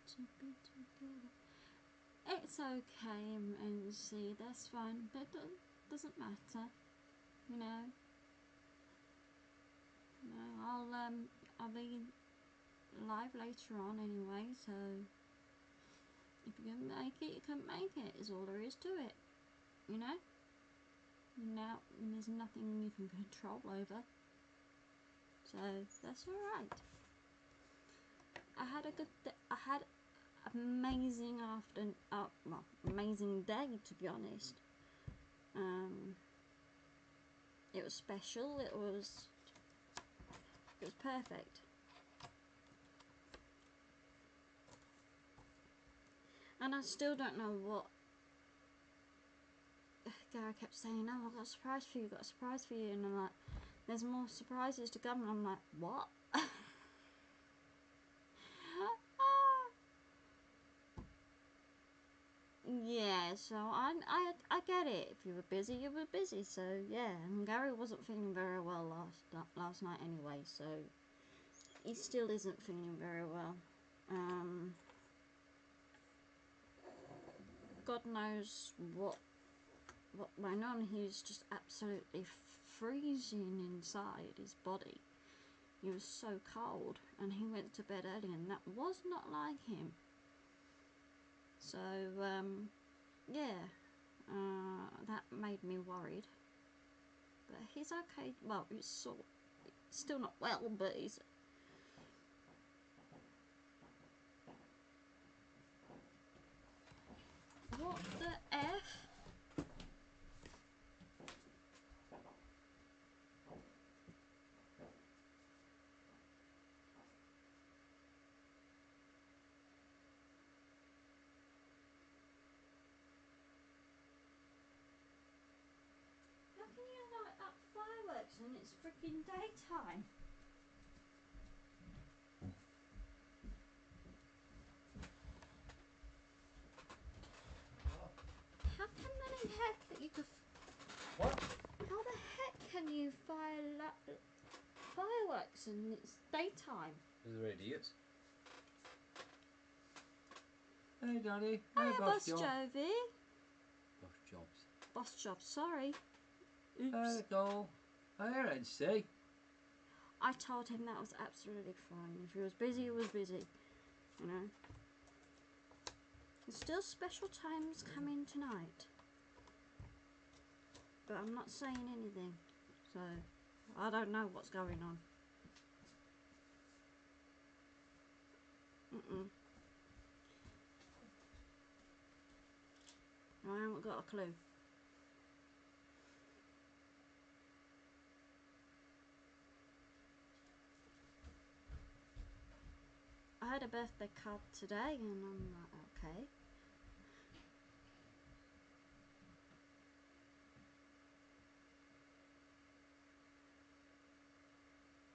to be together. It's okay, MC, that's fine, but it doesn't matter, you know. I'll be live later on anyway, so if you can make it, you can make it, is all there is to it, you know. Now, there's nothing you can control over, so that's alright. I had a good I had amazing amazing day, to be honest. It was special, it was perfect. And I still don't know what Gary kept saying. Oh, I've got a surprise for you, got a surprise for you, and I'm like, there's more surprises to come, and I'm like, what? Yeah, so I get it. If you were busy, you were busy. So yeah, and Gary wasn't feeling very well last night anyway. So he still isn't feeling very well. God knows what went on. He was just absolutely freezing inside his body. He was so cold, and he went to bed early, and that was not like him. So yeah, that made me worried. But he's okay. Well, he's still not well, but he's... What the F? How can you light up fireworks when it's freaking daytime? How come the heck that you could... What? How the heck can you fire fireworks and it's daytime? Because they're idiots. Hey, Daddy. Hey, Hey, Boss Job. Jovi. Boss Jobs. Boss Job, sorry. Oops. Hey, Cole. Hey, NC. I told him that was absolutely fine. If he was busy, he was busy. You know. There's still special times coming tonight. But I'm not saying anything. So, I don't know what's going on. I haven't got a clue. I had a birthday card today and I'm like, okay.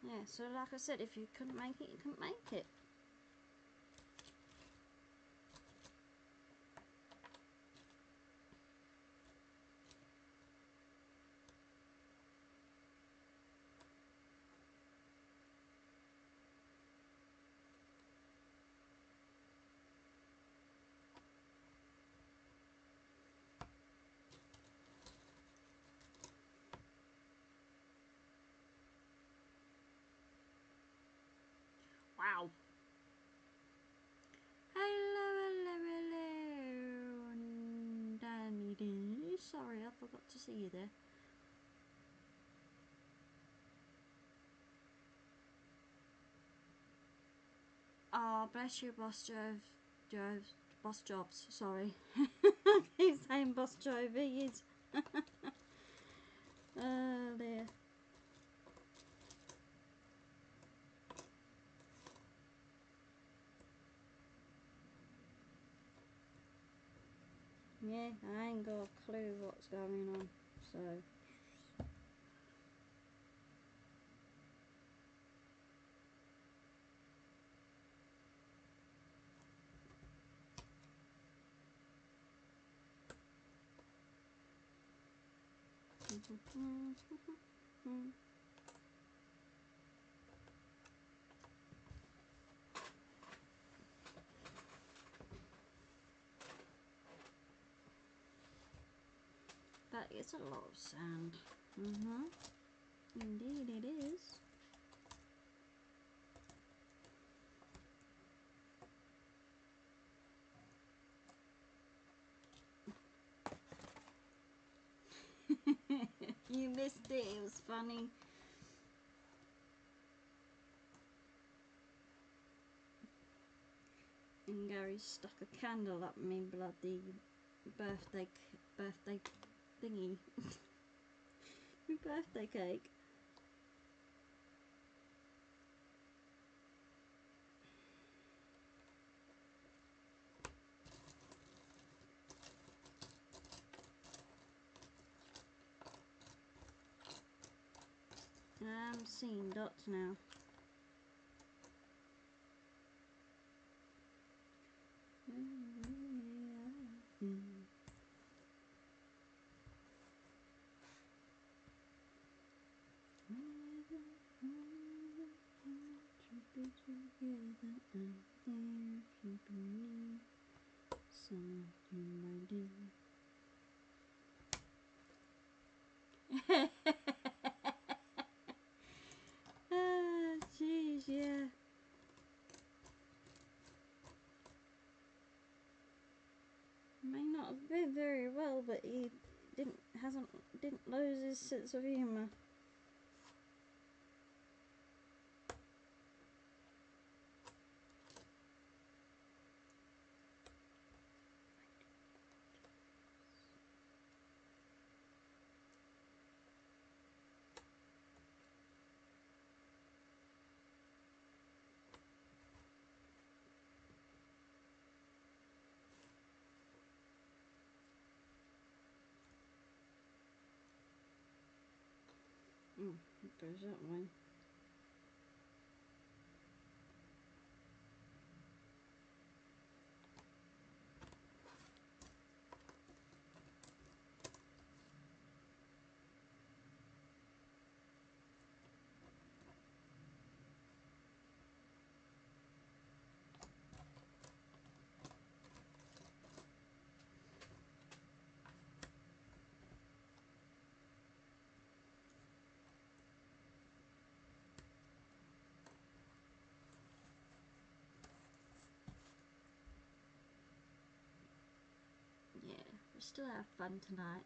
Yeah, so like I said, if you couldn't make it, you couldn't make it. Wow. Hello, Danny D. Sorry, I forgot to see you there. Oh, bless you, Boss Boss Jobs, sorry. I keep saying Boss Jovi is. Oh dear. Yeah, I ain't got a clue what's going on, so... it's a lot of sand. Indeed it is. You missed it, it was funny. And Gary stuck a candle up me bloody birthday thingy. My birthday cake. I'm seeing dots now. Ah, jeez, yeah. May not have been very well, but he didn't lose his sense of humour. It goes that way. Yeah, we still have fun tonight.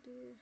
dear.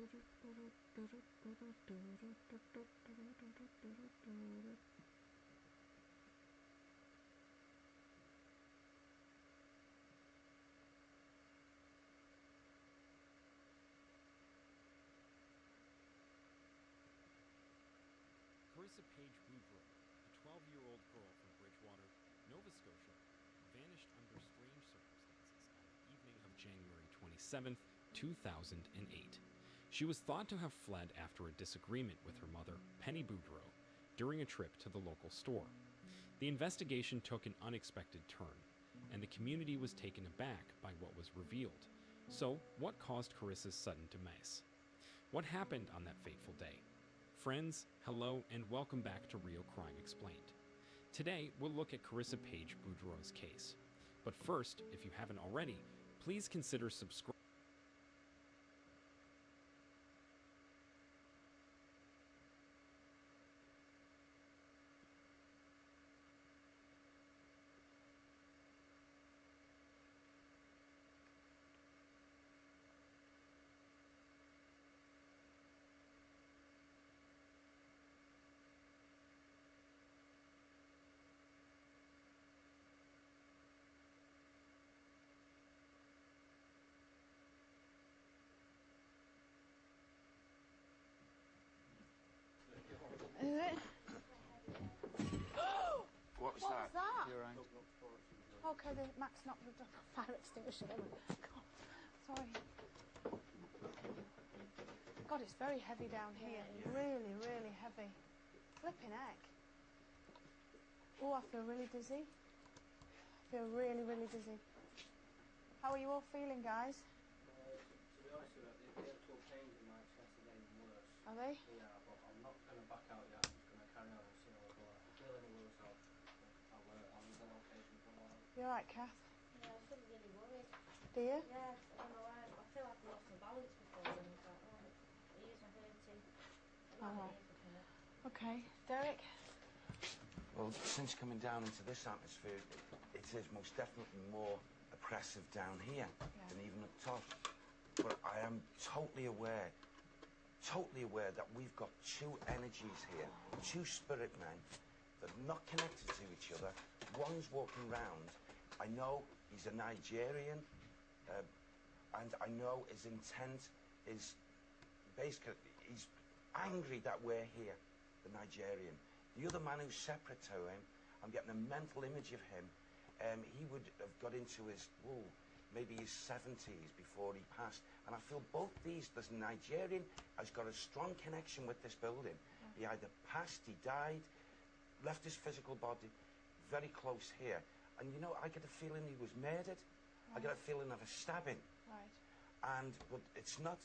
Carissa Page Boudreau, a 12-year-old girl from Bridgewater, Nova Scotia, vanished under strange circumstances on the evening of January 27, 2008. She was thought to have fled after a disagreement with her mother, Penny Boudreau, during a trip to the local store. The investigation took an unexpected turn, and the community was taken aback by what was revealed. So, what caused Carissa's sudden demise? What happened on that fateful day? Friends, hello, and welcome back to Real Crime Explained. Today, we'll look at Carissa Page Boudreau's case. But first, if you haven't already, please consider subscribing. Is it? What was What that? was that? You're right. Okay, Max knocked the fire extinguisher. God, sorry. God, it's very heavy down here. Really, really heavy. Flipping heck. Oh, I feel really dizzy. I feel really, really dizzy. How are you all feeling, guys? To be honest with you, the actual pains in my chest are getting worse. Are they? Yeah, but I'm not going to back out yet. I'm just going to carry on and see how I go. If I feel any worse, I'll leave the location for a while. You alright, Kath? Yeah, I feel really worried. Do you? Yeah, I don't know why. I feel like I've lost my balance before, and it's like, oh, my ears are hurting. My Alright. ears would hurt. Okay. Derek? Well, since coming down into this atmosphere, it is most definitely more oppressive down here than even up top. But I am totally aware that we've got two energies here, two spirit men that are not connected to each other. One's walking round. I know he's a Nigerian, and I know his intent is basically he's angry that we're here, the Nigerian. The other man who's separate to him, I'm getting a mental image of him. He would have got into his, maybe his 70s before he passed. And I feel both these, this Nigerian has got a strong connection with this building. He either passed, he died, left his physical body very close here. And you know, I get a feeling he was murdered. I get a feeling of a stabbing. Right. But it's not,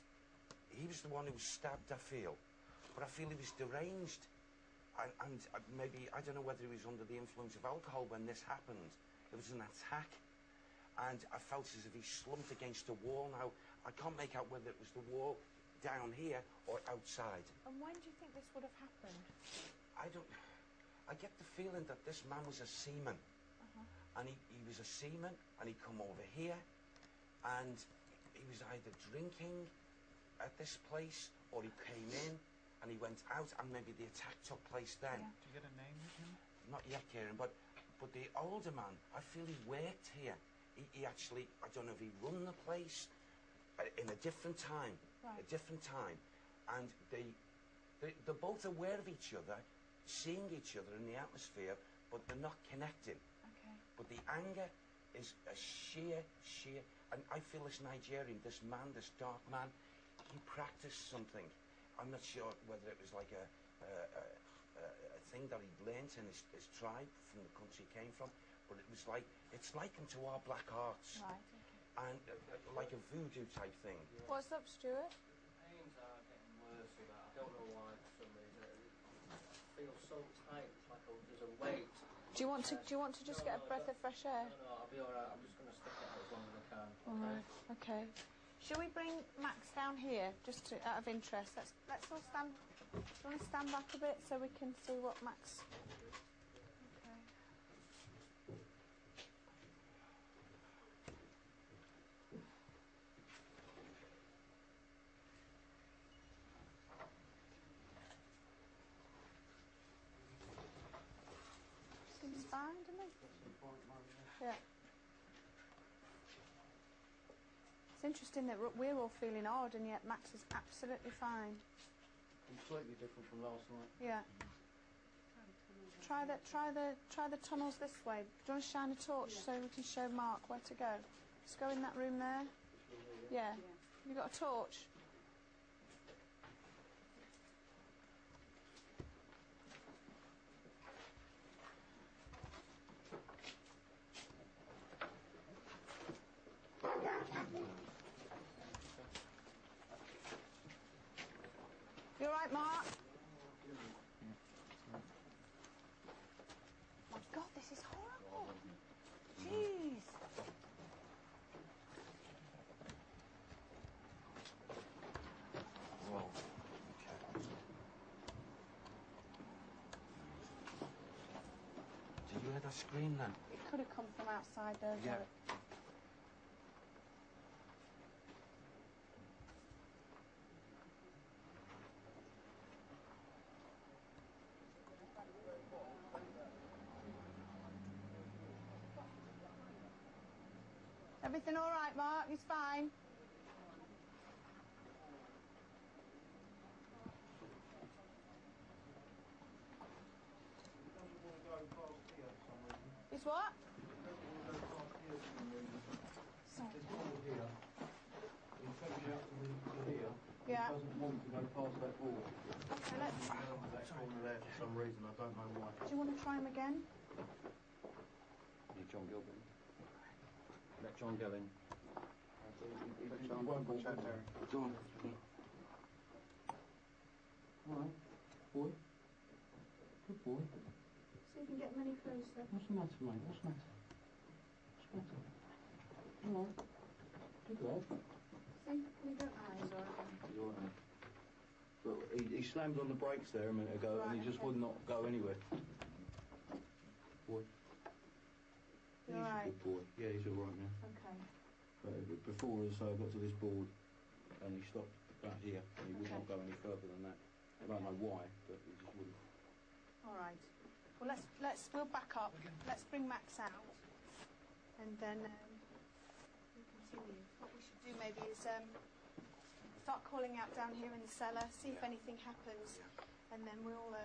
he was the one who was stabbed, I feel. But I feel he was deranged. And maybe, I don't know whether he was under the influence of alcohol when this happened. It was an attack. And I felt as if he slumped against a wall. Now, I can't make out whether it was the wall down here or outside. And when do you think this would have happened? I get the feeling that this man was a seaman. And he was a seaman, and he come over here, and he was either drinking at this place, or he came in, and he went out, and maybe the attack took place then. Yeah. Do you get a name with him? Not yet, Kieran, but the older man, I feel he worked here. He actually, I don't know if he run the place in a different time, and they're both aware of each other, seeing each other in the atmosphere, but they're not connecting. Okay. But the anger is a sheer, and I feel this Nigerian, this man, this dark man, he practiced something. I'm not sure whether it was like a thing that he'd learnt in his tribe from the country he came from, but it's likened to our black arts. Right, okay. And like a voodoo type thing. What's up, Stuart? The pains are getting worse with that. I don't know why for some reason. It feels so tight. It's like there's a weight. Do you want to just get a breath of fresh air? No, I'll be alright. I'm just going to stick it out as long as I can. All right. Okay. Shall we bring Max down here, just out of interest? Let's all stand. Do you want to stand back a bit so we can see what Max? Okay. Yeah. It's interesting that we're all feeling odd and yet Max is absolutely fine. Completely different from last night. Yeah. Try the tunnels this way. Do you want to shine a torch so we can show Mark where to go? Just go in that room there. Yeah. You got a torch? You all right, Mark? My God, this is horrible. Jeez. Whoa. Did you hear that scream then? It could have come from outside there, Yeah. Derek. Everything all right, Mark? He's fine. He's what? Yeah. He doesn't want to go past that wall. Okay, let's... That corner there for some reason, I don't know why. Do you want to try him again? Need John Gilbert. Let John go in. He won't watch out there. Go on. Alright, boy. Good boy. See if you can get him any closer. What's the matter, mate? What's the matter? What's the matter? Alright. Good lad. See, you don't eyes or anything. He's alright. But he slammed on the brakes there a minute ago and he just would not go anywhere. Boy. You He's alright? a good boy. Yeah, he's alright now. Okay. But before as I got to this board and he stopped about here and he would not go any further than that. I don't know why, but he just wouldn't. All right. Well, we'll back up. Let's bring Max out, and then we'll continue. What we should do maybe is start calling out down here in the cellar, see if anything happens, and then we'll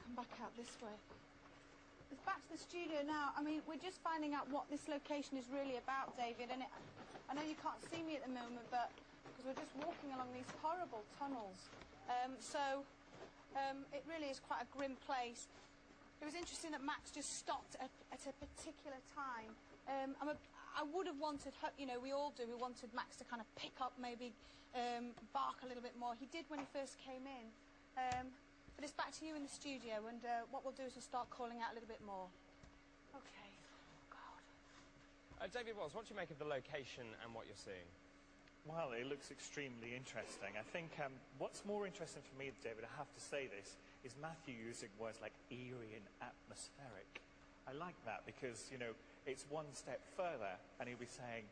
come back out this way. It's back to the studio now. I mean, we're just finding out what this location is really about, David, and I know you can't see me at the moment, but because we're just walking along these horrible tunnels. It really is quite a grim place. It was interesting that Max just stopped at a particular time. I would have wanted, you know, we all do, we wanted Max to kind of pick up, maybe bark a little bit more. He did when he first came in. But it's back to you in the studio, and what we'll do is we'll start calling out a little bit more. Okay. Oh, God. David Wells, what do you make of the location and what you're seeing? Well, it looks extremely interesting. I think what's more interesting for me, David, I have to say this, is Matthew using words like eerie and atmospheric. I like that because, you know, it's one step further and he'll be saying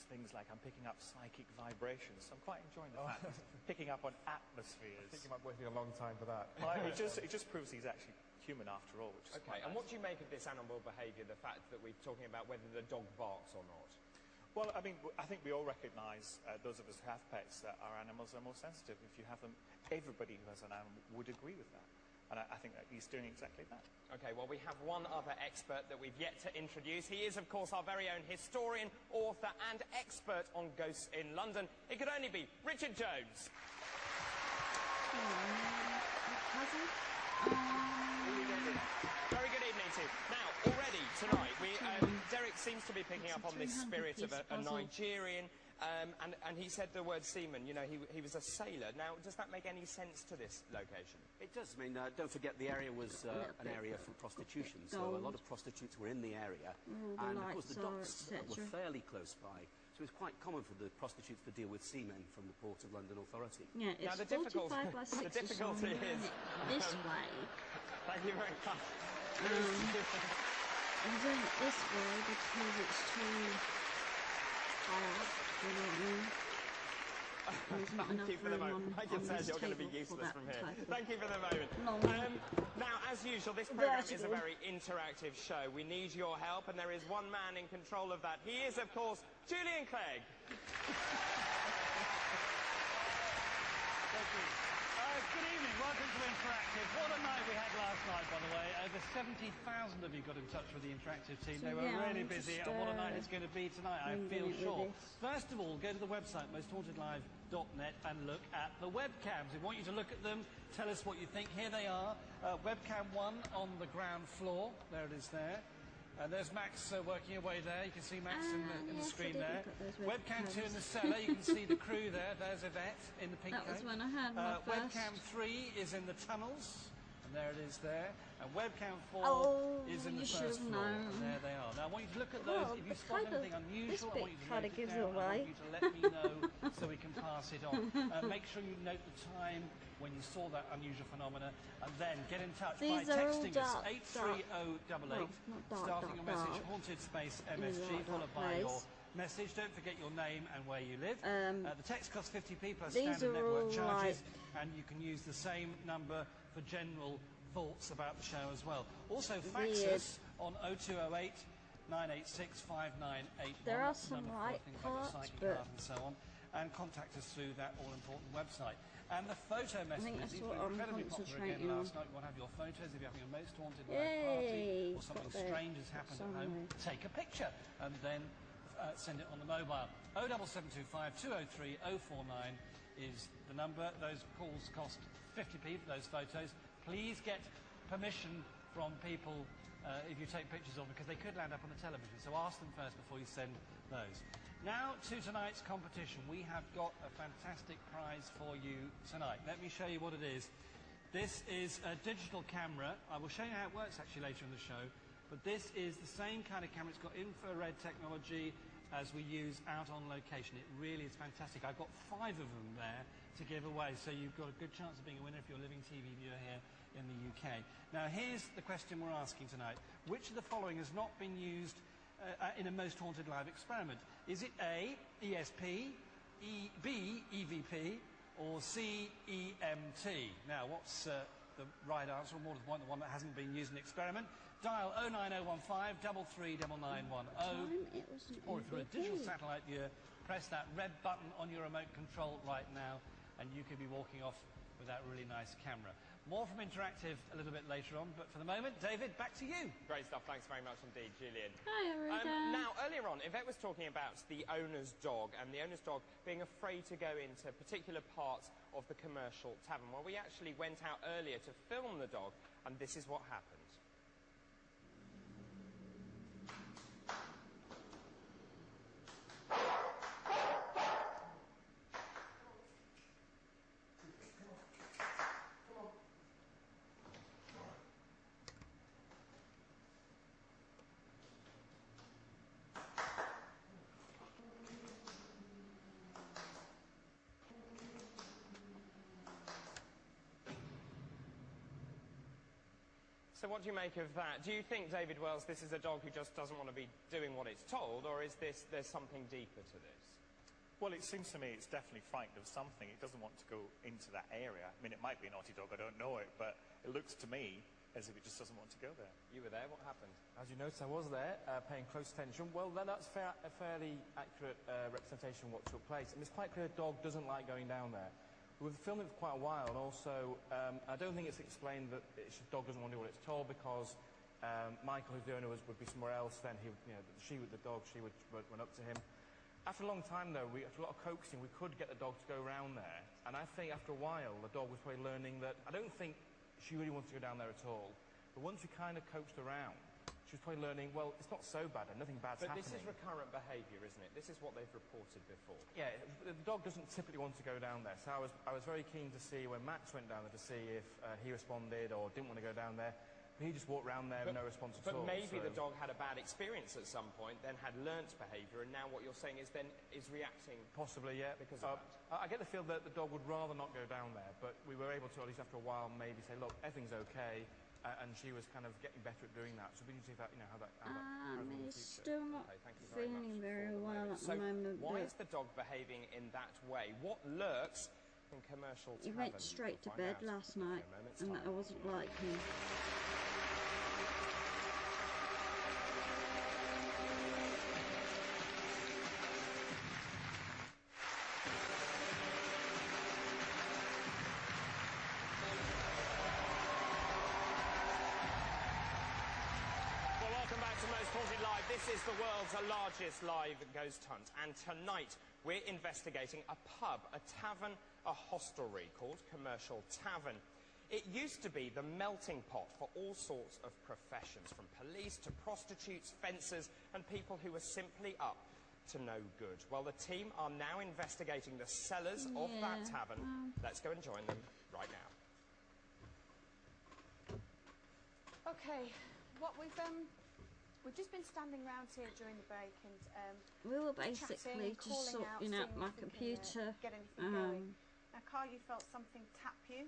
things like, I'm picking up psychic vibrations. So I'm quite enjoying the fact he's picking up on atmospheres. I think you might be waiting a long time for that. It just proves he's actually human after all. Which is Okay, and what do you make of this animal behaviour, the fact that we're talking about whether the dog barks or not? Well, I mean, I think we all recognise, those of us who have pets, that our animals are more sensitive. If you have them, everybody who has an animal would agree with that. And I think that he's doing exactly that. Okay, well, we have one other expert that we've yet to introduce. He is, of course, our very own historian, author and expert on ghosts in London. It could only be Richard Jones. Very good evening to you. Now, already tonight, Derek seems to be picking up on this spirit of a Nigerian, and he said the word seaman. You know, he was a sailor. Now, does that make any sense to this location? It does. I mean, don't forget the area was an area for prostitution, so a lot of prostitutes were in the area, and of course the docks were fairly close by. So it was quite common for the prostitutes to deal with seamen from the Port of London Authority. Yeah, it's now, the 45 by 60 the difficulty is this way. Thank you very much. I'm doing it this way because it's too high up, you know what I mean? There's not enough Thank you for the room moment. I can on sense this you're going to be table for useless that from here. type of Thank you for the moment. long- Now, as usual, this programme is a Vertical. very interactive show. We need your help, and there is one man in control of that. He is, of course, Julian Clegg. Good evening, welcome to Interactive. What a night we had last night, by the way. Over 70,000 of you got in touch with the Interactive team. They were really busy, and what a night it's going to be tonight, I feel sure. First of all, go to the website, mosthauntedlive.net, and look at the webcams. We want you to look at them, tell us what you think. Here they are. Webcam 1 on the ground floor. There it is there. There's Max working away there. You can see Max in the screen there. Webcam 2 in the cellar. You can see the crew there. There's Yvette in the pink coat. That was when I had my Webcam 3 is in the tunnels. And there it is there. And webcam 4 is in the first floor. And there they are. Now, I want you to look at those. If you spot anything unusual, I want you to note it down. I want you to let me know so we can pass it on. Make sure you note the time when you saw that unusual phenomena, and then get in touch by texting us 83088, starting your message haunted space MSG, followed by your message. Don't forget your name and where you live. The text costs 50p plus standard network charges, and you can use the same number for general thoughts about the show as well. Also, fax us on 0208 986 5981. There are some right parts, but and so on, and contact us through that all-important website. And the photo messages, these were incredibly popular again last night. You want to have your photos if you're having a most haunted live party or something strange has happened at home. Take a picture and then send it on the mobile. 07725 203 049 is the number. Those calls cost 50p for those photos. Please get permission from people if you take pictures of them, because they could land up on the television. So ask them first before you send those. Now to tonight's competition. We have got a fantastic prize for you tonight. Let me show you what it is. This is a digital camera. I will show you how it works actually later in the show. But this is the same kind of camera. It's got infrared technology as we use out on location. It really is fantastic. I've got 5 of them there to give away, so you've got a good chance of being a winner if you're a living TV viewer here in the UK. Now here's the question we're asking tonight. Which of the following has not been used in a Most Haunted Live experiment? Is it A, ESP, B, EVP, or C, EMT? Now, what's the right answer, or more to the point, the one that hasn't been used in the experiment? Dial 09015 33910, or if you're a digital satellite viewer, press that red button on your remote control right now, and you could be walking off with that really nice camera. More from Interactive a little bit later on, but for the moment, David, back to you. Great stuff. Thanks very much indeed, Julian. Hi, Rita. Now, earlier on, Yvette was talking about the owner's dog, and the owner's dog being afraid to go into particular parts of the commercial tavern. Well, we actually went out earlier to film the dog, and this is what happened. So what do you make of that? Do you think, David Wells, this is a dog who just doesn't want to be doing what it's told, or is there's something deeper to this? Well, it seems to me it's definitely frightened of something. It doesn't want to go into that area. I mean, it might be a naughty dog, I don't know it, but it looks to me as if it just doesn't want to go there. You were there, what happened? As you noticed, I was there, paying close attention. Well, that's a fairly accurate representation of what took place. And it's quite clear the dog doesn't like going down there. We've filmed it for quite a while, and also I don't think it's explained that the dog doesn't want to do what it's told, because Michael, who's the owner, would be somewhere else. Then the dog went up to him. After a long time, though, after a lot of coaxing, we could get the dog to go around there. And I think after a while, the dog was probably learning that I don't think she really wanted to go down there at all. But once we kind of coaxed around, she was probably learning, well, it's not so bad, and nothing bad's happening. But this is recurrent behaviour, isn't it? This is what they've reported before. Yeah, the dog doesn't typically want to go down there. So I was very keen to see when Max went down there to see if he responded or didn't want to go down there. But he just walked around there with no response at all. But maybe the dog had a bad experience at some point, then had learnt behaviour, and now what you're saying is reacting. Possibly, yeah. Because of that. I get the feel that the dog would rather not go down there, but we were able to, at least after a while, maybe say, look, everything's okay. and she was kind of getting better at doing that. So we can see that, how that carries on in the future. Still not feeling very well at the moment. Why is the dog behaving in that way? What lurks in Commercial Tavern? He went straight to bed last night, and I wasn't like him. This is the world's largest live ghost hunt, and tonight we're investigating a pub, a tavern, a hostelry called Commercial Tavern. It used to be the melting pot for all sorts of professions, from police to prostitutes, fencers, and people who were simply up to no good. Well, the team are now investigating the cellars of that tavern. Let's go and join them right now. Okay, what we've just been standing around here during the break, and we were basically just sorting out my computer. Get anything going. Now, Carl, you felt something tap you.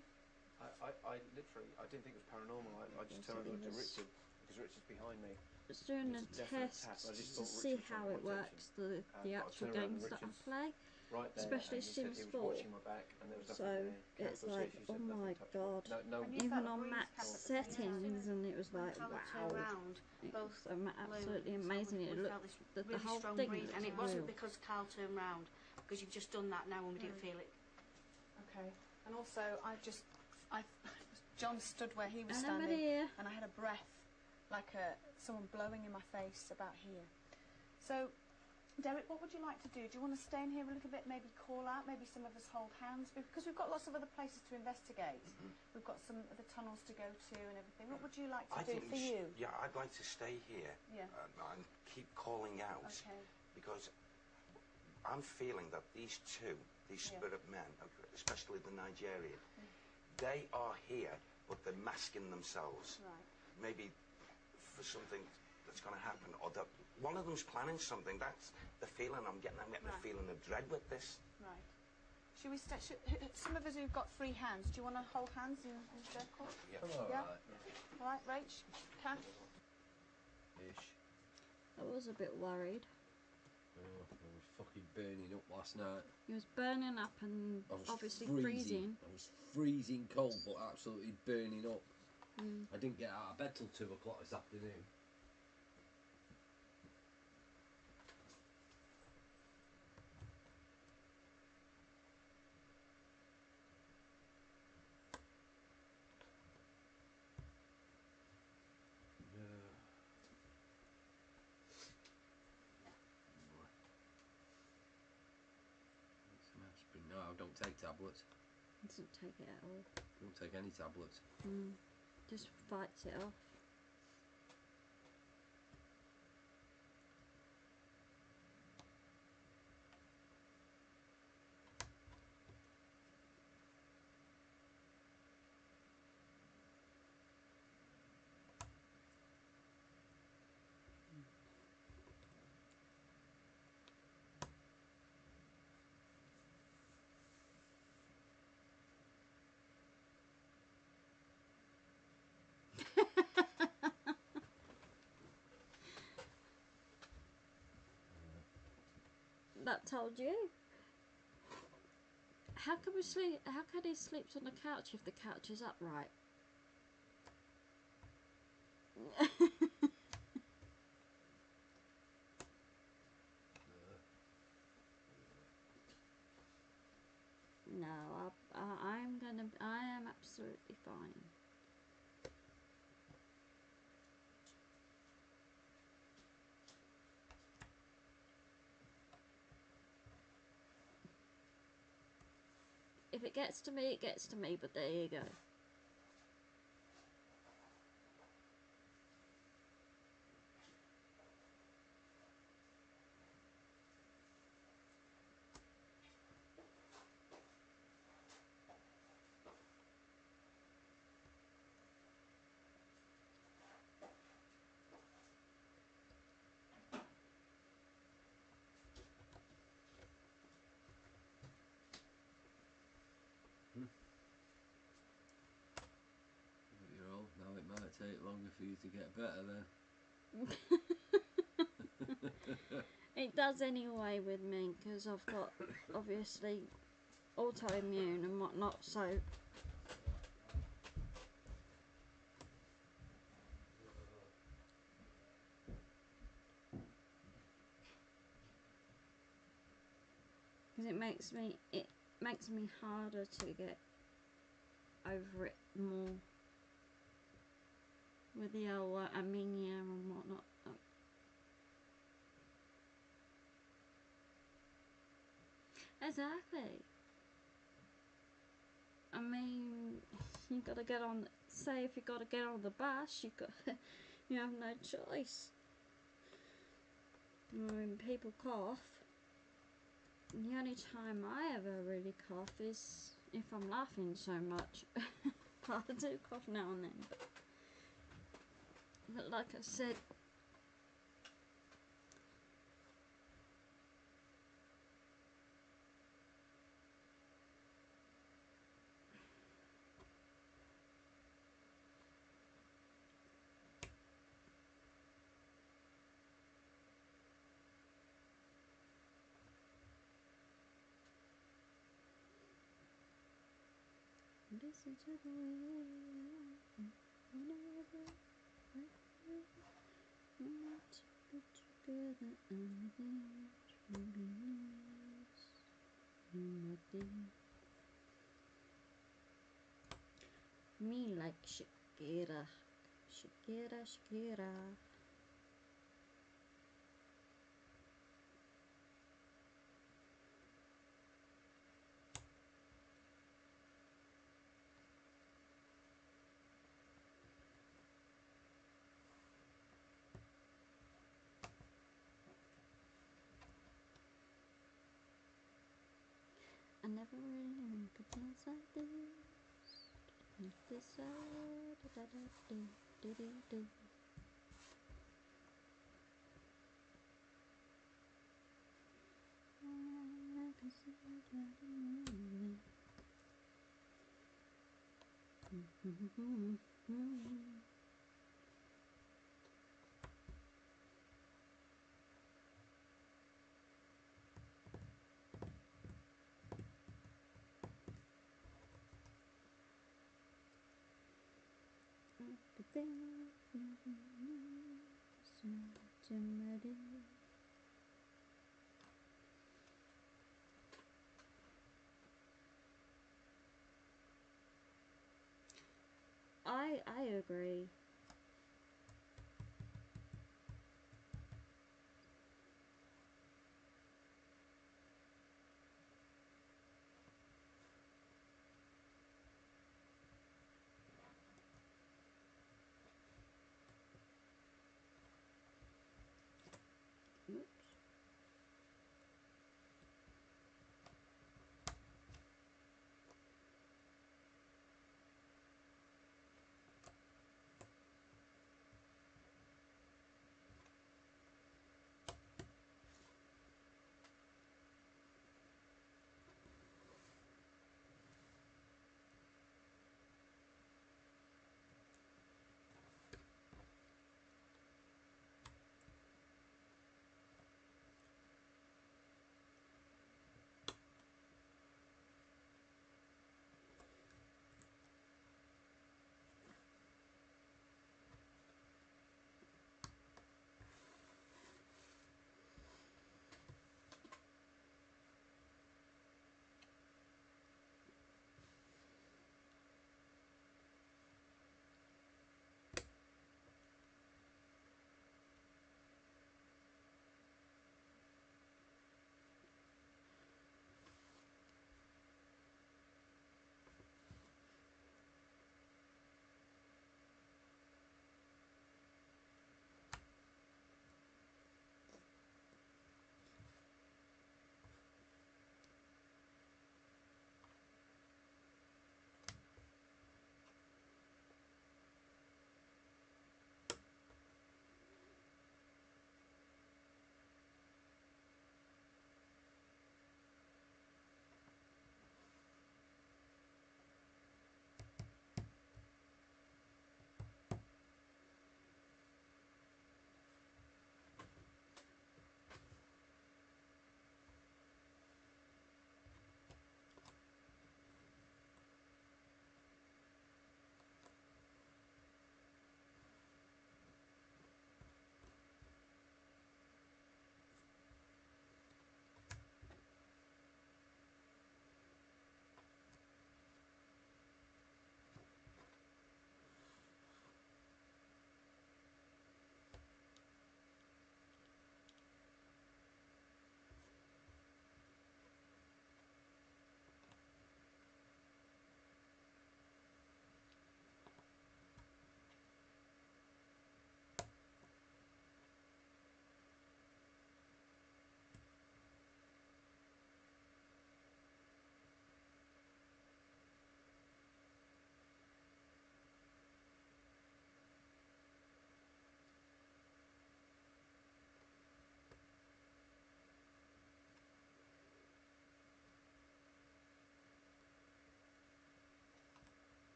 I literally, I didn't think it was paranormal. I just turned and looked at Richard because Richard's behind me. I was doing a test to see how it works, the actual games that I play. Right there, especially Sims 4. So it's like, oh my god. Even on max settings, and it was like, wow. It was absolutely amazing. It looked, the whole thing looked and it wasn't because Carl turned round, because you've just done that now and we didn't feel it. Okay. And also, John stood where he was standing, and I had a breath, like someone blowing in my face about here. So, Derek, what would you like to do? Do you want to stay in here a little bit, maybe call out, maybe some of us hold hands? Because we've got lots of other places to investigate. We've got some of the tunnels to go to and everything. What would you like to do for you? Yeah, I'd like to stay here and keep calling out. Okay. Because I'm feeling that these spirit men, especially the Nigerian, they are here, but they're masking themselves. Right. Maybe for something that's going to happen, or that one of them's planning something. That's the feeling I'm getting. I'm getting a feeling of dread with this. Right. Should we some of us who've got free hands, do you want to hold hands in a circle? Yeah. Yeah? All right, Rach? Kath? Ish. I was a bit worried. Oh, I was fucking burning up last night. He was burning up and obviously freezing. I was freezing cold, but absolutely burning up. I didn't get out of bed till 2 o'clock this afternoon. No, don't take tablets. Doesn't take it at all. Don't take any tablets. Just fights it off. That told you. How can we sleep? How can he sleep on the couch if the couch is upright? No, I am absolutely fine. If it gets to me, it gets to me, but there you go. for you to get better then. It does anyway with me, because I've got, obviously, autoimmune and whatnot, so... Because it makes me harder to get over it more with the old anemia and whatnot. Exactly. I mean, you gotta get on. Say if you gotta get on the bus, you have no choice. When people cough, the only time I ever really cough is if I'm laughing so much. I do cough now and then, but like I said, listen to the wind whenever I feel we want to be together and it will be nice. Me like Shakira, Shakira, Shakira. I never really knew I could dance like this. This side, da da da da da da. I can see you moving. I agree. Oops.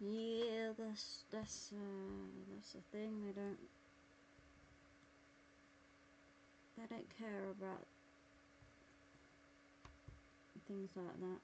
Yeah, that's the thing. They don't care about things like that.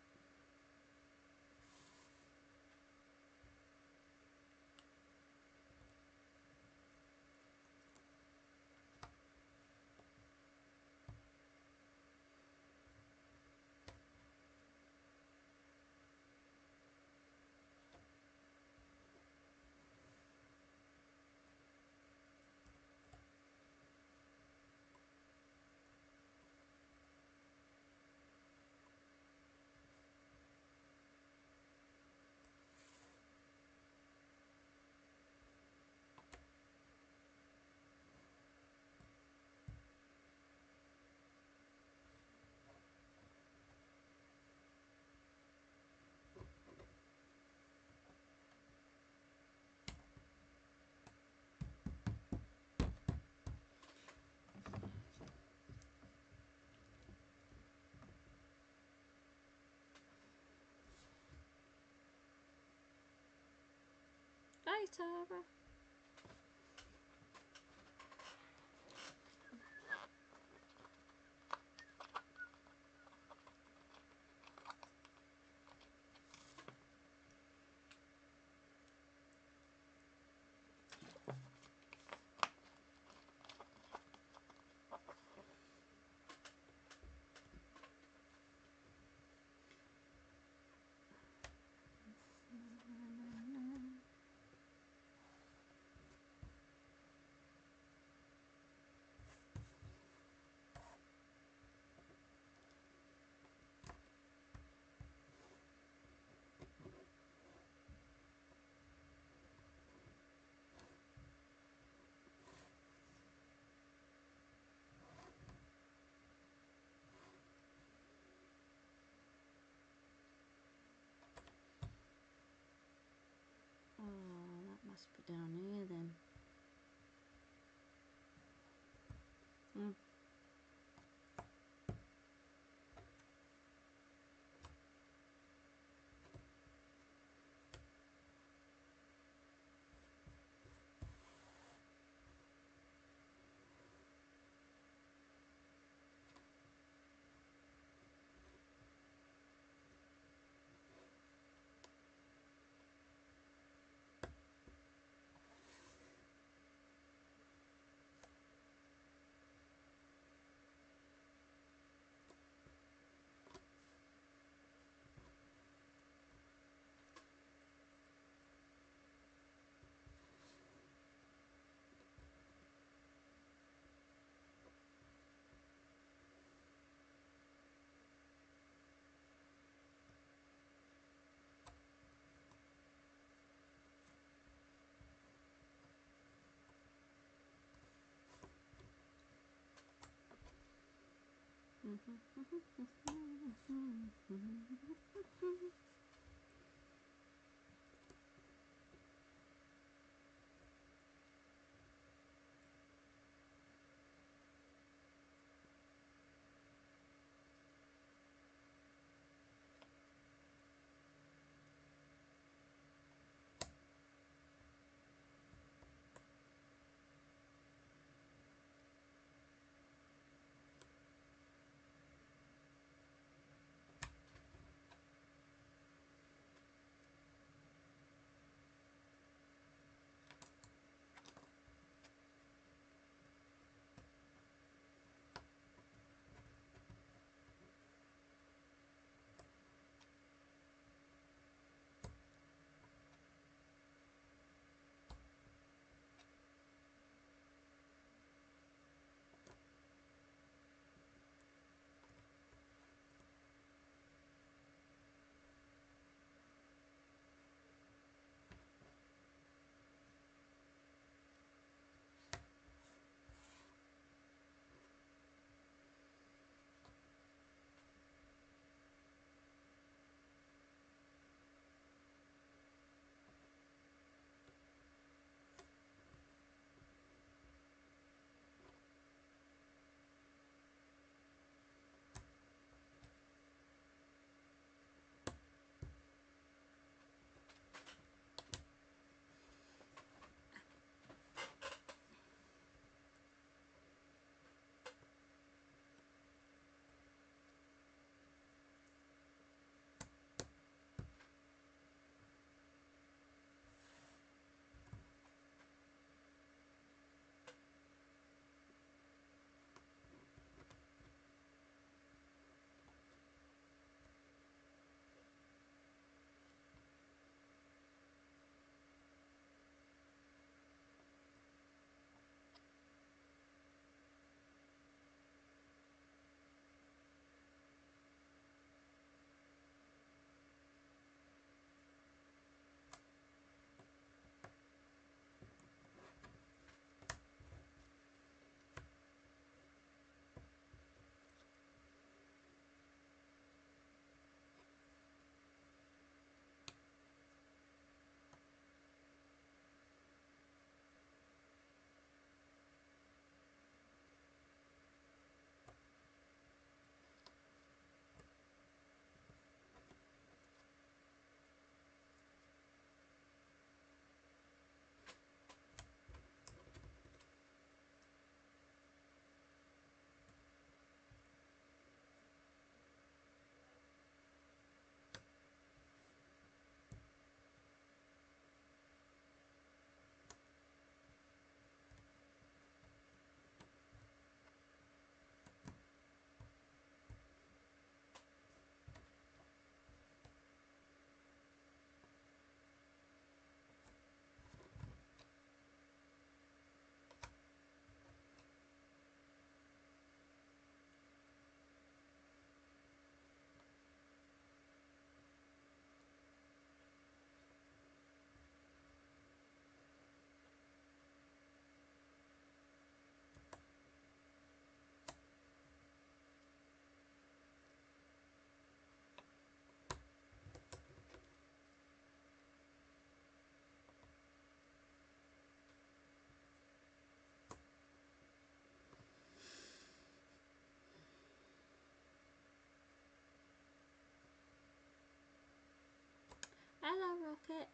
Bye, Tara. Oh, that must be down here then. Hello, Rocket.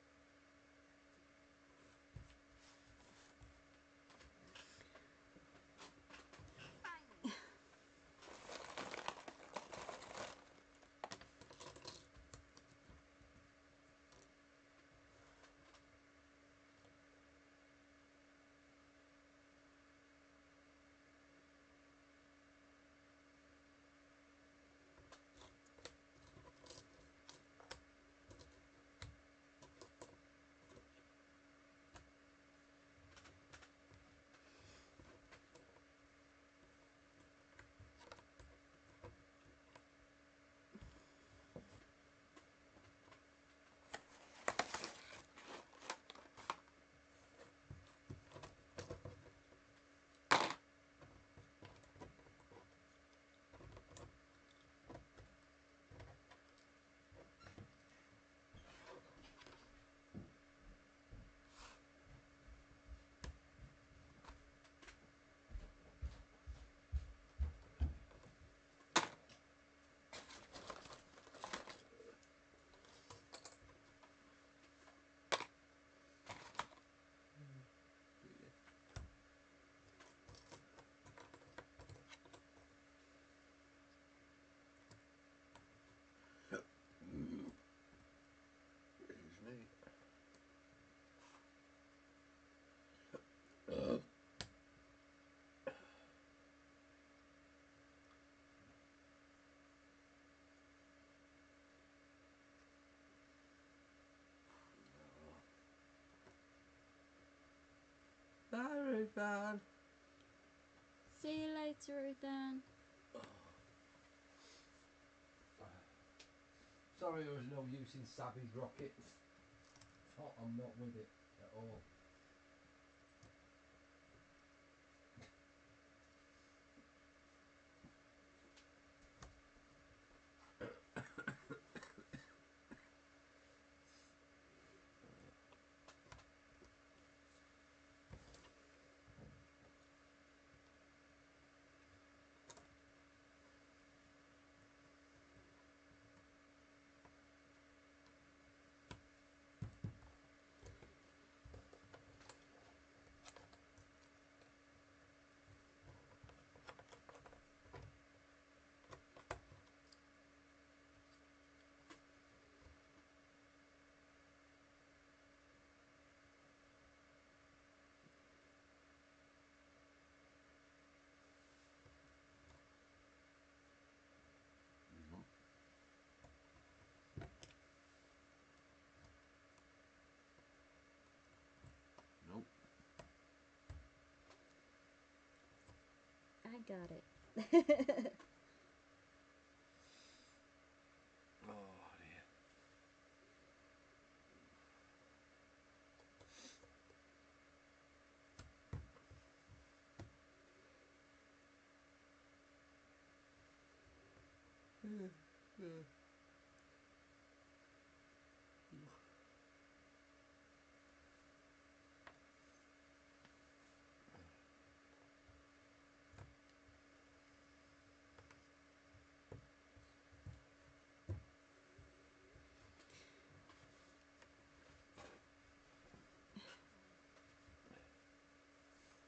Bye, Ruthan. See you later, Ruthan. Sorry there was no use in Sabby's rocket. I'm not with it at all. Nope. I got it. Oh dear.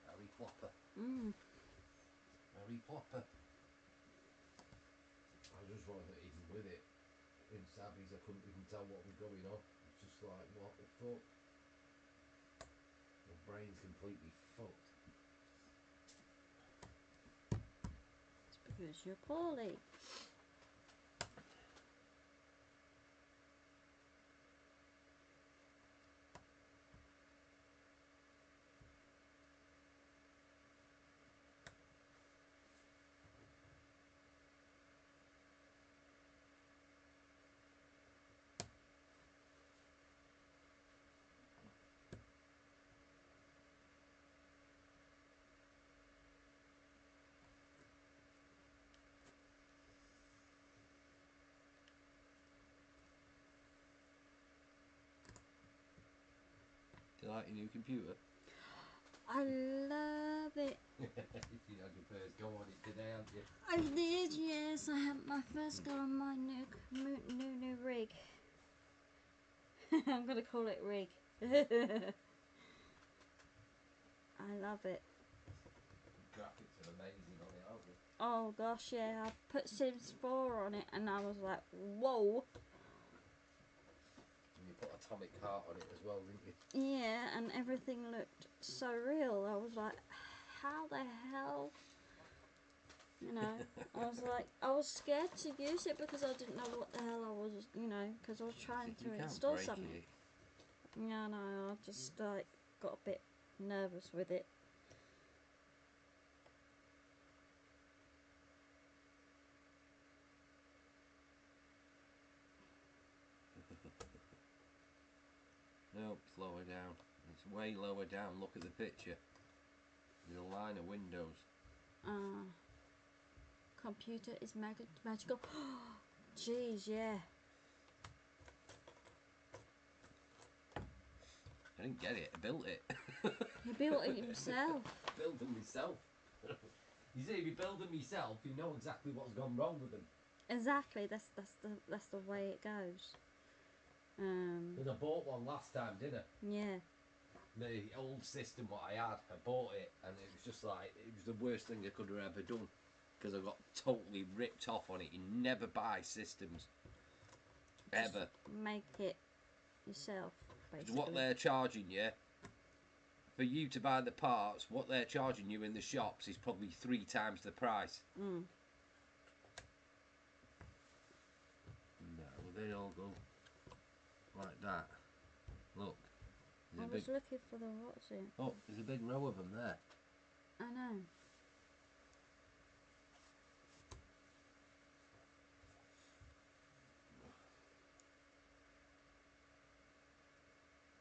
Harry Plopper. Harry Plopper. I just thought that even with it in Sabby's I couldn't even tell what was going on. It's just like, what the fuck? My brain's completely fucked. It's because you're poorly. Do you like your new computer? I love it. You had your first go on it today, haven't you? I did, yes. I had my first go on my new rig. I'm going to call it Rig. I love it. Graphics are amazing on it, aren't they? Oh gosh, yeah. I put Sims 4 on it and I was like, whoa. And you put Atomic Heart on it as well, didn't you? Yeah, and everything looked so real. I was like, how the hell? You know, I was scared to use it because I didn't know what the hell I was, you know, because I was trying to install something. Yeah, no, I just like got a bit nervous with it. Nope, it's lower down. It's way lower down. Look at the picture. There's a line of windows. Computer is magical. Jeez, yeah. I didn't get it. I built it. He built it himself. Built them myself. You see, if you build them yourself, you know exactly what's gone wrong with them. Exactly. That's the way it goes. Because I bought one last time, didn't I? Yeah. The old system what I had, I bought it, and it was just like, it was the worst thing I could have ever done. Because I got totally ripped off on it. You never buy systems. Ever. Just make it yourself, basically. What they're charging you, for you to buy the parts, what they're charging you in the shops is probably 3 times the price. Mm. No, they all go like that. Look. I was looking for the what's it? Oh, there's a big row of them there. I know.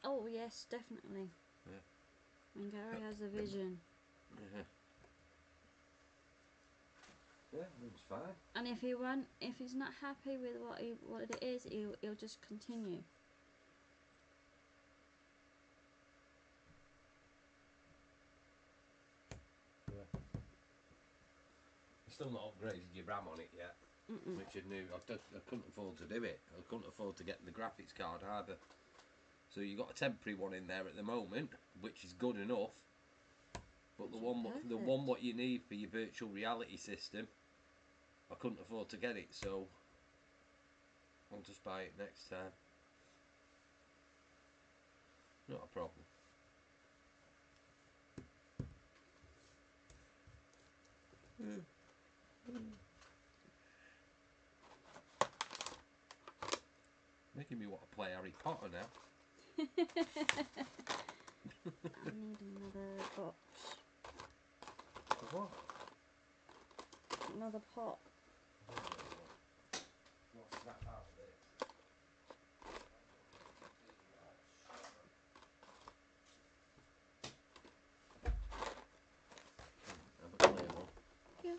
Oh yes, definitely. Yeah. And Gary has a vision. Yeah, it was fine. And if he's not happy with what it is, he'll just continue. Yeah. Still not upgraded your RAM on it yet, which I knew. I couldn't afford to do it. I couldn't afford to get the graphics card either. So you got a temporary one in there at the moment, which is good enough. But the one what you need for your virtual reality system, I couldn't afford to get it, so I'll just buy it next time. Not a problem. Making me want to play Harry Potter now. I need another box. What? Another pot. What's that out of it? Have a clear one. Yeah.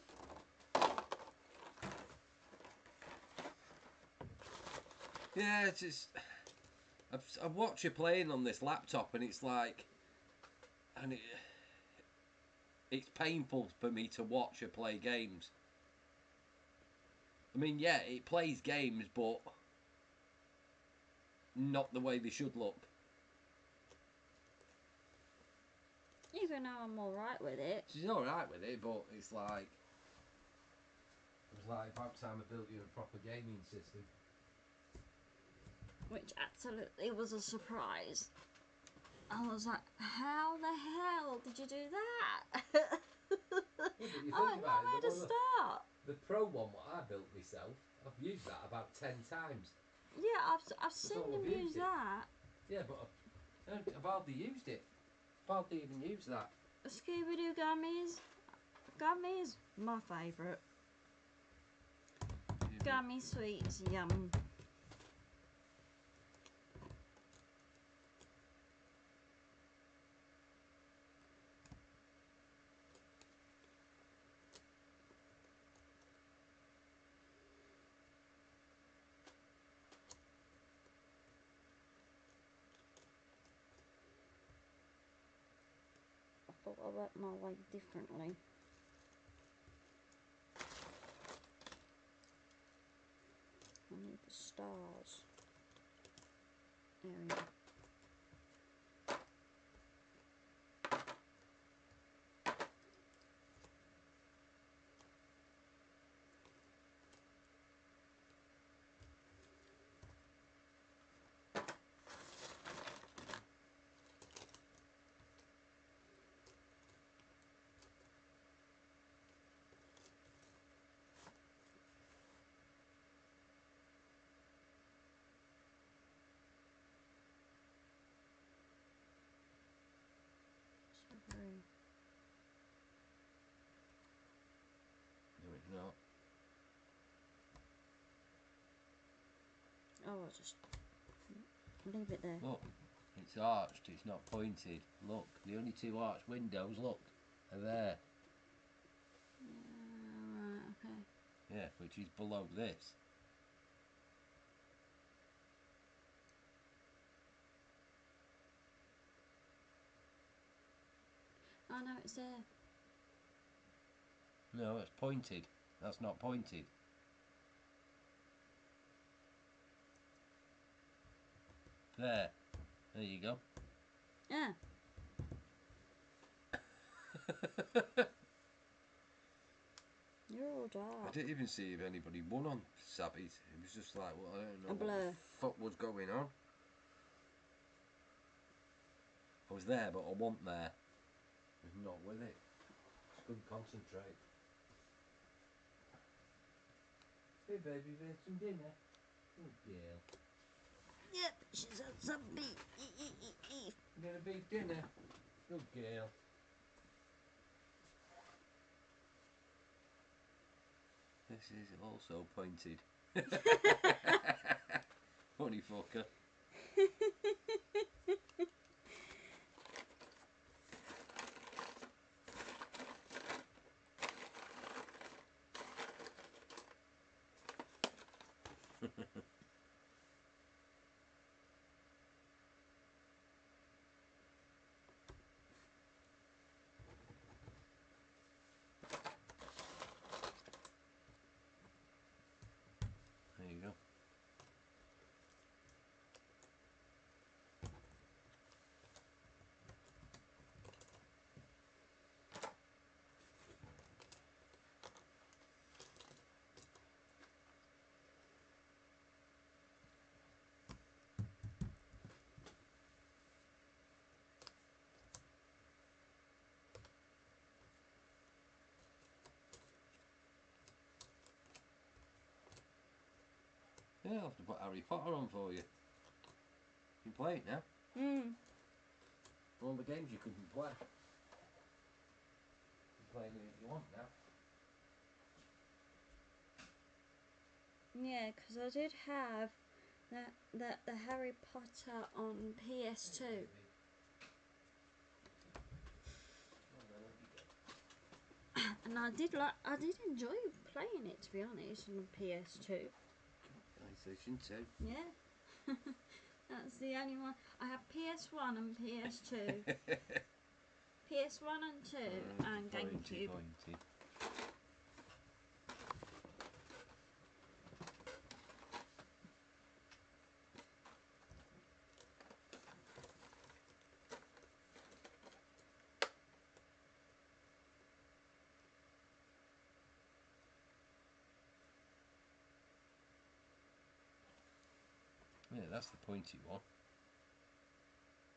Yeah, it's just I watch you playing on this laptop, and it's like, and it's painful for me to watch her play games. I mean, yeah, it plays games, but not the way they should look. Even though I'm alright with it. She's alright with it, but it's like, it was like about time I built you a proper gaming system. Which absolutely was a surprise. I was like, how the hell did you do that? Yeah, I went, where to start? The Pro one what I built myself, I've used that about 10 times. Yeah, I've seen them use that. Yeah, but I've hardly used it. I've hardly even used that. Scooby-Doo gummies. Gummies, my favourite. Gummy sweets, yum. I thought I worked my way differently. I need the stars area. No, it's not. Oh, I'll just leave it there. Look, it's arched, it's not pointed. Look, the only two arched windows, look, are there. Yeah, right, okay. Yeah, which is below this. Oh no, it's there. No, it's pointed. That's not pointed. There. There you go. Yeah. You're all dark. I didn't even see if anybody won on Sabbies. It was just like, well, I don't know A blur. what the fuck was going on. I was there, but I wasn't there. I was not with it. Just couldn't concentrate. Hey baby, you had some dinner? Good girl. Yep, she's had some beef. You had a big dinner? Good girl. This is also pointed. Funny fucker. There you go. Yeah, I'll have to put Harry Potter on for you. You can play it now. All the games you couldn't play. You can play anything you want now. Yeah, because I did have the Harry Potter on PS2. And I did enjoy playing it, to be honest, on PS2. PlayStation 2. Yeah. That's the only one. I have PS1 and PS2. PS1 and 2 and GameCube. Pointy. Yeah, that's the pointy one.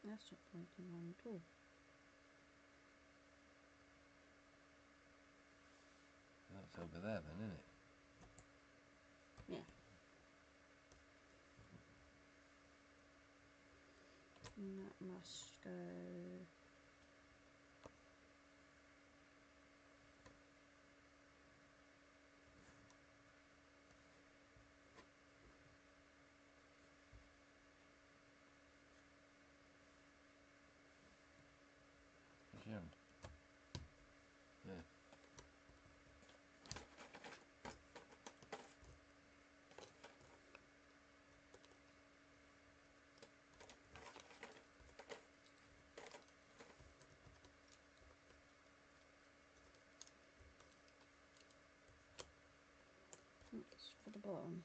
That's not pointy one at all. That's over there then, isn't it? Yeah. And that must go... Yeah. It's for the bottom.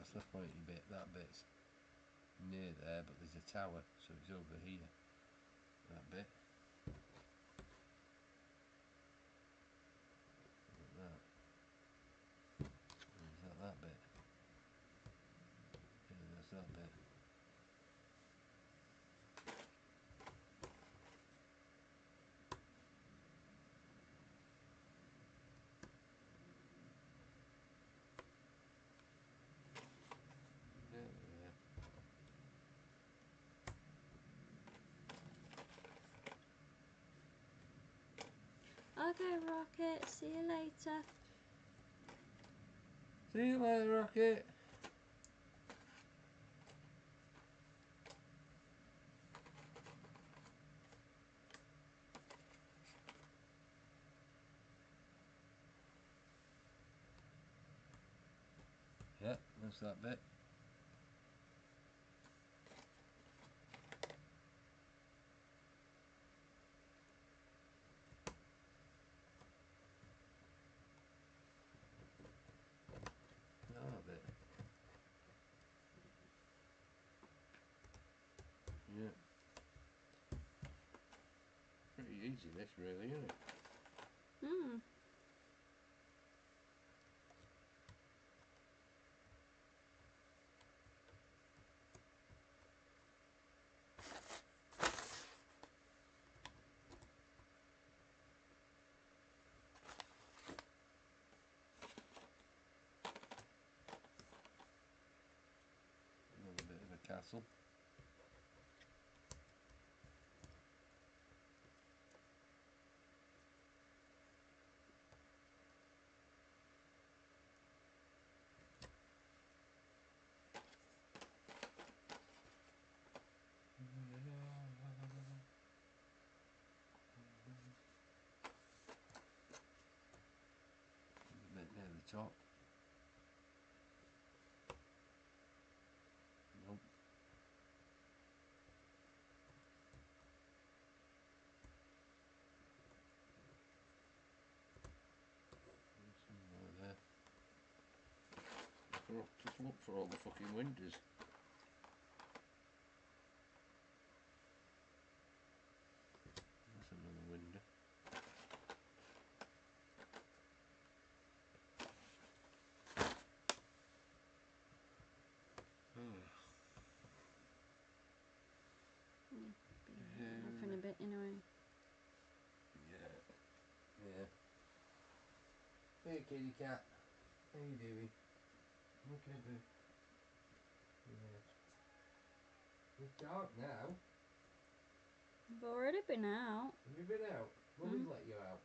that's the pointy bit. That bit's near there, but there's a tower, so it's over here. That bit. Like that. Is that bit? Yeah, that's that bit. Okay, Rocket, see you later. See you later, Rocket. Yeah, that's that bit. That bit. Yeah. Pretty easy this really, isn't it? Hmm. Another bit of a castle. A bit near the top. Nope. Something like there. Just look for all the fucking windows. That's another window. Off in a bit anyway. Yeah. Yeah. Hey kitty cat. How you doing? Okay, boo. Yeah. It's dark now. I've already been out. Have you been out? Mummy's let you out.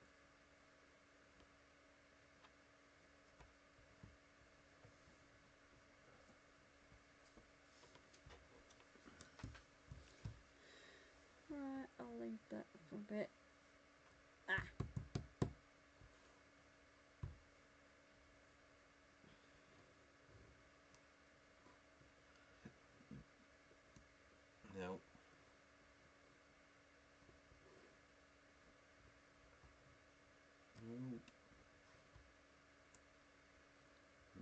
Right, I'll leave that for a bit. Ah. No. Nope.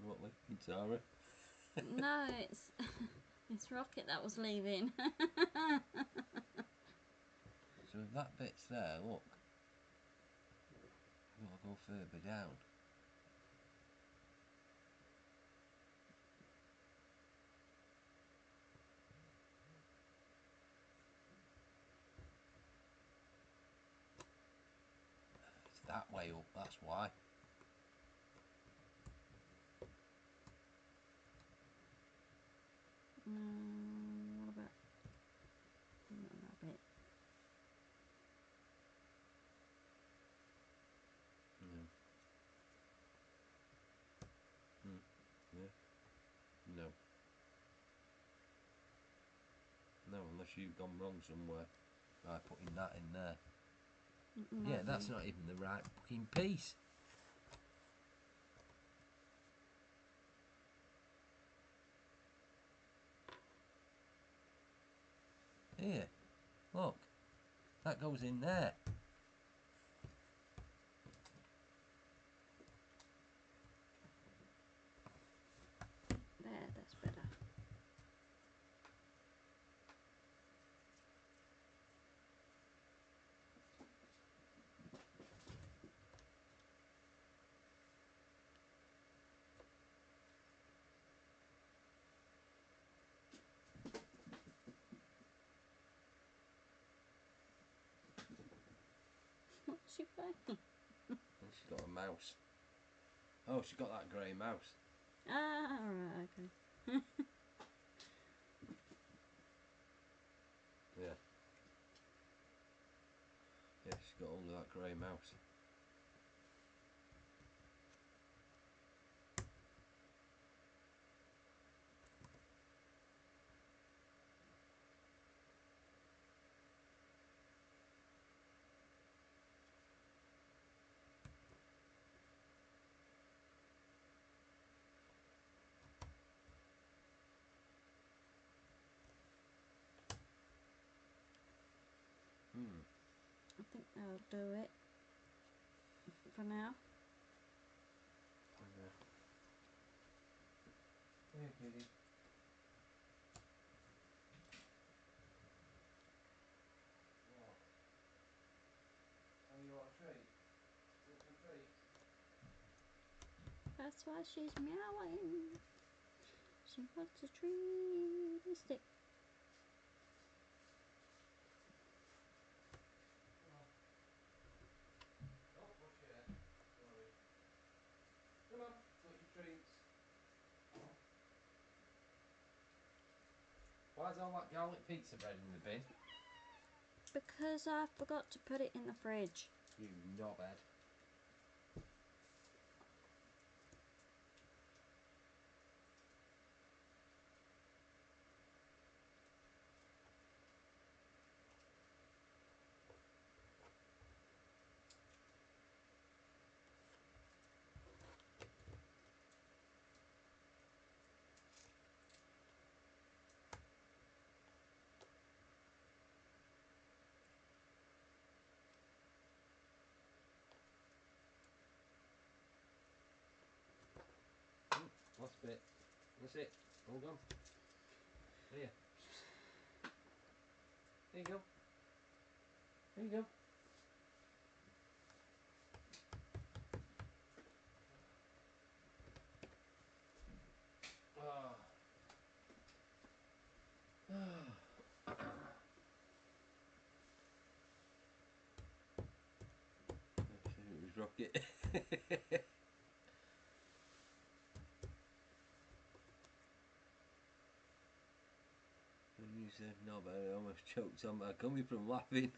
What, leaving Tara? No, it's Rocket that was leaving. So if that bit's there, look. I've got to go further down. It's that way up, that's why. What about that bit? No. Yeah. No. No, unless you've gone wrong somewhere by putting that in there. Yeah, that's not even the right fucking piece. Here, look. That goes in there. There, that's she playing? And she's got a mouse. Oh, she's got that grey mouse. Ah, alright, okay. Yeah. Yeah, she's got hold of that grey mouse. I think that'll do it for now. Hey, kitty. What? Oh, you want a treat? Want some treats? That's why she's meowing. She wants a treat stick. Don't push your head. Sorry. Come on, got your treats. Why's all that garlic pizza bread in the bin? Because I forgot to put it in the fridge. You knobhead. Last bit. That's it. All gone. Here. There you go. There you go. It was Rocket. And you said no, but I almost choked on my coming from laughing.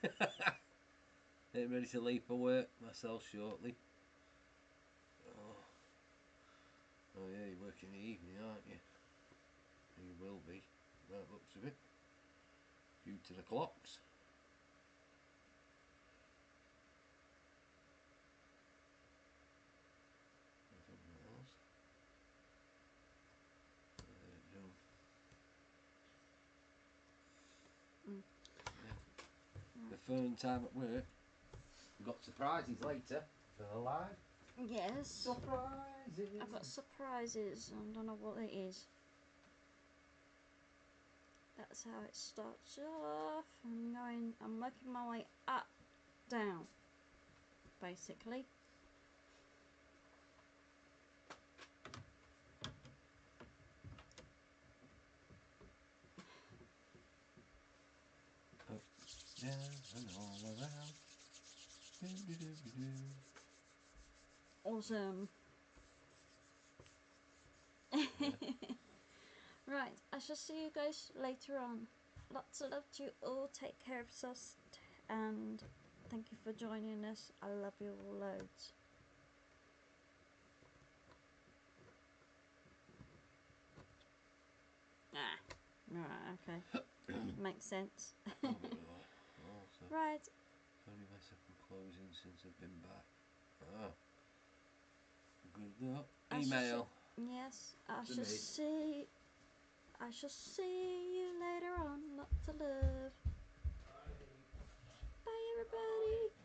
Getting ready to leave for work myself shortly. Oh yeah, you work in the evening, aren't you? You will be, by the looks of it, due to the clocks. Something else. The fun time at work. We've got surprises later for the live. Yes. Surprises. I've got surprises. I don't know what it is. That's how it starts off. I'm working my way up, down, basically. Up, down, and all around. Awesome. Right, I shall see you guys later on. Lots of love to you all. Take care of yourselves, and thank you for joining us. I love you all loads. Right, okay. Makes sense. Right. Only my second closing since I've been back. Good luck. Email. Yes, I shall see you later on. Lots of love. Bye everybody.